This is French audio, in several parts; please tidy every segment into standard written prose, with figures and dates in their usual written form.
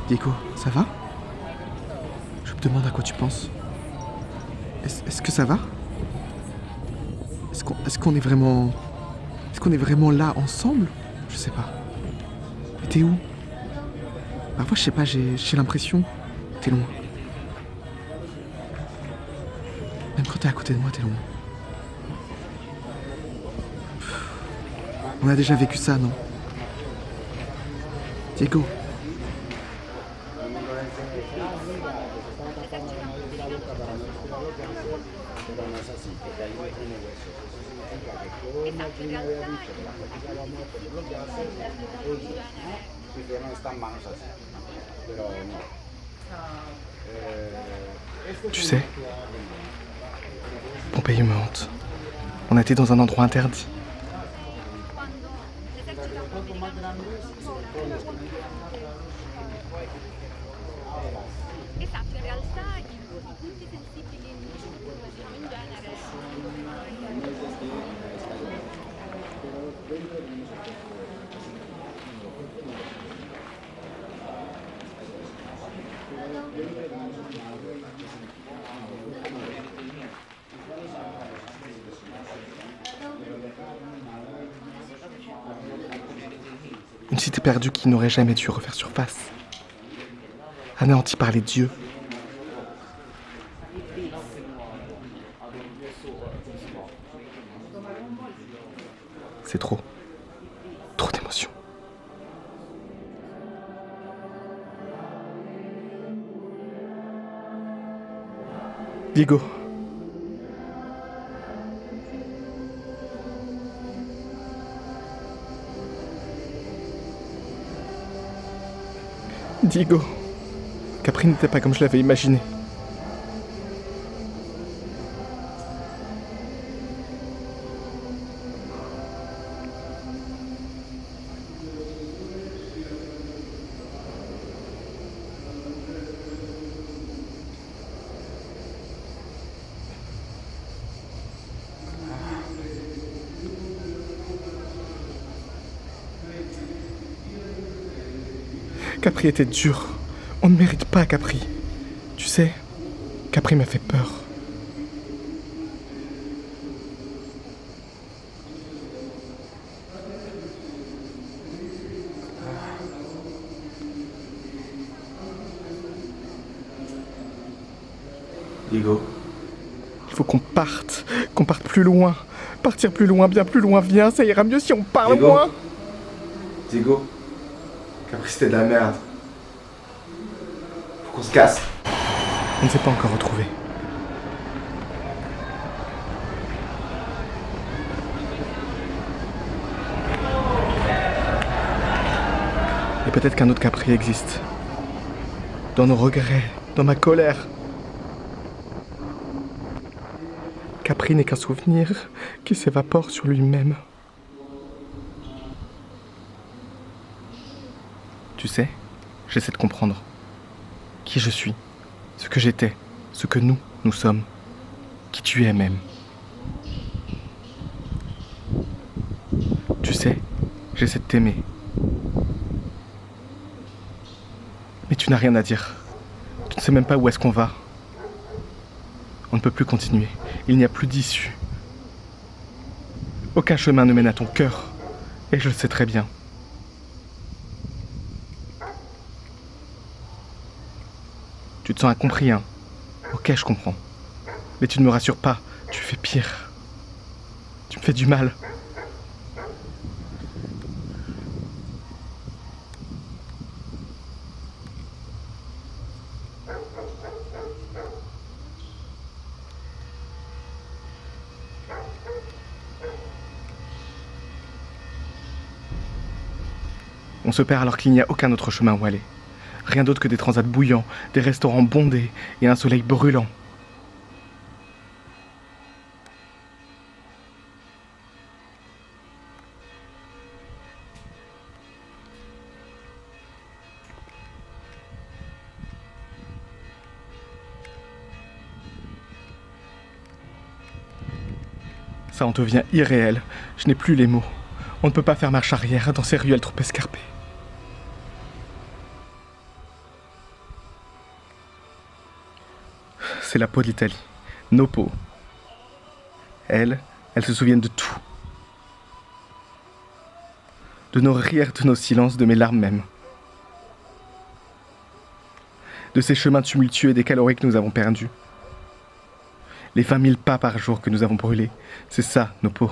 Diego, ça va? Je me demande à quoi tu penses. Est-ce que ça va? Est-ce qu'on est vraiment... Est-ce qu'on est vraiment là ensemble? Je sais pas. Mais t'es où? Parfois je sais pas, j'ai l'impression que t'es loin. Même quand t'es à côté de moi, t'es loin. On a déjà vécu ça, non? Diego. Tu sais, Pompéi me hante. On a été dans un endroit interdit. Esatto, in realtà i punti sensibili in genere. Une cité perdue qui n'aurait jamais dû refaire surface. Anéantie par les dieux. C'est trop. Trop d'émotions. Diego. Diego. Capri n'était pas comme je l'avais imaginé. Capri était dur. On ne mérite pas Capri. Tu sais, Capri m'a fait peur. Diego. Il faut qu'on parte plus loin. Partir plus loin, bien plus loin. Viens, ça ira mieux si on parle Diego. moins. Diego. Capri, c'était de la merde. Faut qu'on se casse. On ne s'est pas encore retrouvés. Et peut-être qu'un autre Capri existe. Dans nos regrets, dans ma colère. Capri n'est qu'un souvenir qui s'évapore sur lui-même. Tu sais, j'essaie de comprendre qui je suis, ce que j'étais, ce que nous sommes, qui tu es même. Tu sais, j'essaie de t'aimer. Mais tu n'as rien à dire. Tu ne sais même pas où est-ce qu'on va. On ne peut plus continuer. Il n'y a plus d'issue. Aucun chemin ne mène à ton cœur. Et je le sais très bien. Tu te sens incompris, hein? Ok, je comprends. Mais tu ne me rassures pas. Tu fais pire. Tu me fais du mal. On se perd alors qu'il n'y a aucun autre chemin où aller. Rien d'autre que des transats bouillants, des restaurants bondés et un soleil brûlant. Ça en devient irréel. Je n'ai plus les mots. On ne peut pas faire marche arrière dans ces ruelles trop escarpées. c'est la peau de l'Italie. Nos peaux. Elles se souviennent de tout. De nos rires, de nos silences, de mes larmes même. De ces chemins tumultueux et des calories que nous avons perdus. Les 20 000 pas par jour que nous avons brûlés. C'est ça, nos peaux.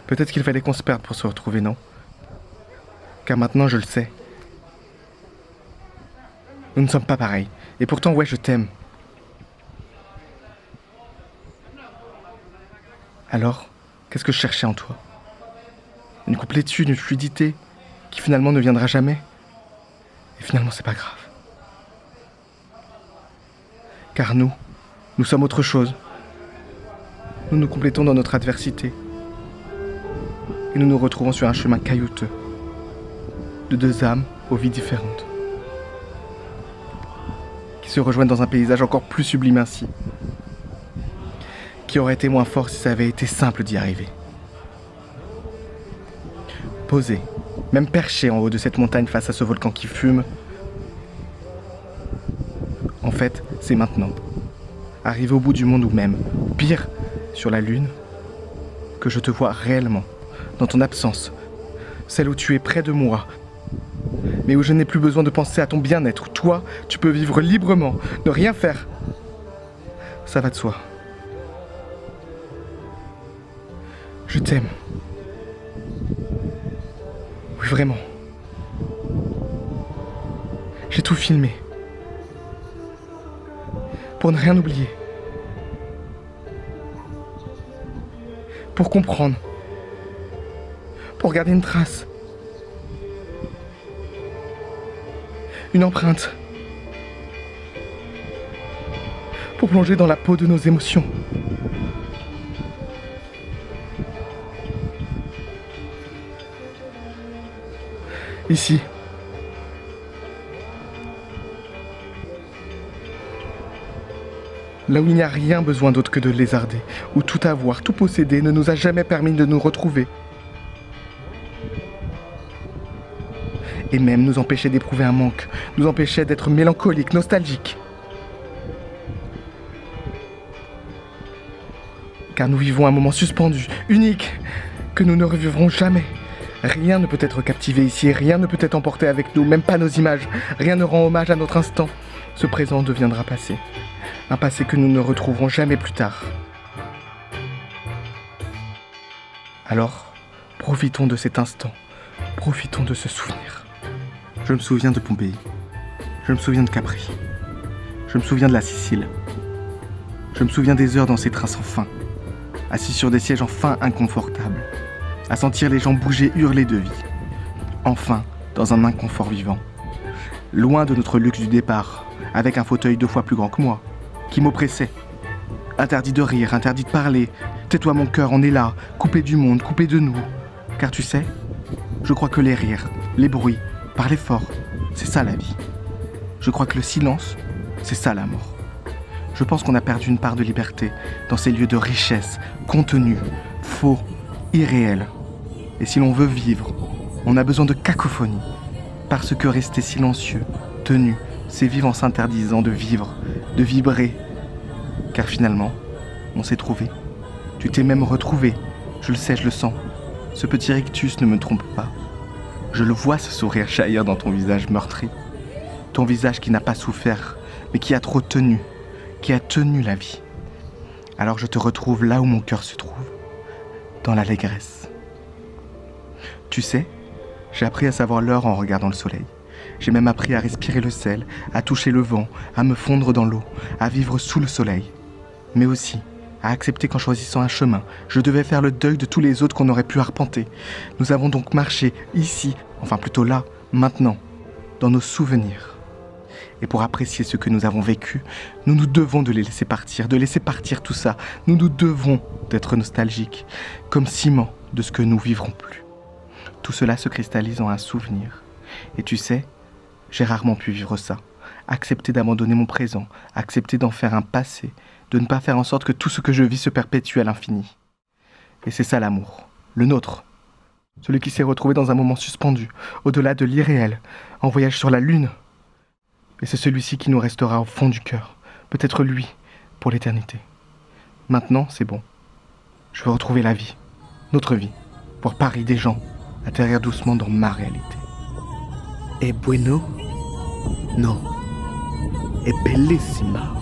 Peut-être qu'il fallait qu'on se perde pour se retrouver, non? Car maintenant, je le sais. Nous ne sommes pas pareils. Et pourtant, ouais, je t'aime. Alors, qu'est-ce que je cherchais en toi? Une complétude, une fluidité, qui finalement ne viendra jamais. Et finalement, c'est pas grave. Car nous sommes autre chose. Nous nous complétons dans notre adversité. Et nous nous retrouvons sur un chemin caillouteux. De deux âmes aux vies différentes. Qui se rejoignent dans un paysage encore plus sublime ainsi. Qui aurait été moins fort si ça avait été simple d'y arriver. Posé, même perché en haut de cette montagne face à ce volcan qui fume. En fait, c'est maintenant. Arrivé au bout du monde ou même, pire, sur la lune, que je te vois réellement, dans ton absence, celle où tu es près de moi, mais où je n'ai plus besoin de penser à ton bien-être, où toi, tu peux vivre librement, ne rien faire. Ça va de soi. Je t'aime. Oui, vraiment. J'ai tout filmé. Pour ne rien oublier. Pour comprendre. Pour garder une trace. Une empreinte. Pour plonger dans la peau de nos émotions. Ici. Là où il n'y a rien besoin d'autre que de lézarder, où tout avoir, tout posséder ne nous a jamais permis de nous retrouver. Et même nous empêchait d'éprouver un manque, nous empêchait d'être mélancoliques, nostalgiques. Car nous vivons un moment suspendu, unique, que nous ne revivrons jamais. Rien ne peut être captivé ici, rien ne peut être emporté avec nous, même pas nos images. Rien ne rend hommage à notre instant. Ce présent deviendra passé. Un passé que nous ne retrouverons jamais plus tard. Alors, profitons de cet instant. Profitons de ce souvenir. Je me souviens de Pompéi. Je me souviens de Capri. Je me souviens de la Sicile. Je me souviens des heures dans ces trains sans fin, assis sur des sièges enfin inconfortables, à sentir les gens bouger, hurler de vie. Enfin, dans un inconfort vivant. Loin de notre luxe du départ, avec un fauteuil 2 fois plus grand que moi, qui m'oppressait. Interdit de rire, interdit de parler. Tais-toi mon cœur, on est là, coupé du monde, coupé de nous. Car tu sais, je crois que les rires, les bruits, parler fort, c'est ça la vie. Je crois que le silence, c'est ça la mort. Je pense qu'on a perdu une part de liberté dans ces lieux de richesse, contenus, faux, irréels. Et si l'on veut vivre, on a besoin de cacophonie. Parce que rester silencieux, tenu, c'est vivre en s'interdisant de vivre, de vibrer. Car finalement, on s'est trouvé. Tu t'es même retrouvé. Je le sais, je le sens. Ce petit rictus ne me trompe pas. Je le vois, ce sourire jaillir dans ton visage meurtri. Ton visage qui n'a pas souffert, mais qui a trop tenu, qui a tenu la vie. Alors je te retrouve là où mon cœur se trouve, dans l'allégresse. Tu sais, j'ai appris à savoir l'heure en regardant le soleil. J'ai même appris à respirer le sel, à toucher le vent, à me fondre dans l'eau, à vivre sous le soleil. Mais aussi à accepter qu'en choisissant un chemin, je devais faire le deuil de tous les autres qu'on aurait pu arpenter. Nous avons donc marché ici, enfin plutôt là, maintenant, dans nos souvenirs. Et pour apprécier ce que nous avons vécu, nous nous devons de les laisser partir, de laisser partir tout ça. Nous nous devons d'être nostalgiques, comme ciment de ce que nous vivrons plus. Tout cela se cristallise en un souvenir. Et tu sais, j'ai rarement pu vivre ça. Accepter d'abandonner mon présent, accepter d'en faire un passé, de ne pas faire en sorte que tout ce que je vis se perpétue à l'infini. Et c'est ça l'amour, le nôtre. Celui qui s'est retrouvé dans un moment suspendu, au-delà de l'irréel, en voyage sur la lune. Et c'est celui-ci qui nous restera au fond du cœur. Peut-être lui, pour l'éternité. Maintenant, c'est bon. Je veux retrouver la vie, notre vie, voir Paris, des gens, atterrir doucement dans ma réalité. È bueno? No. È bellissima.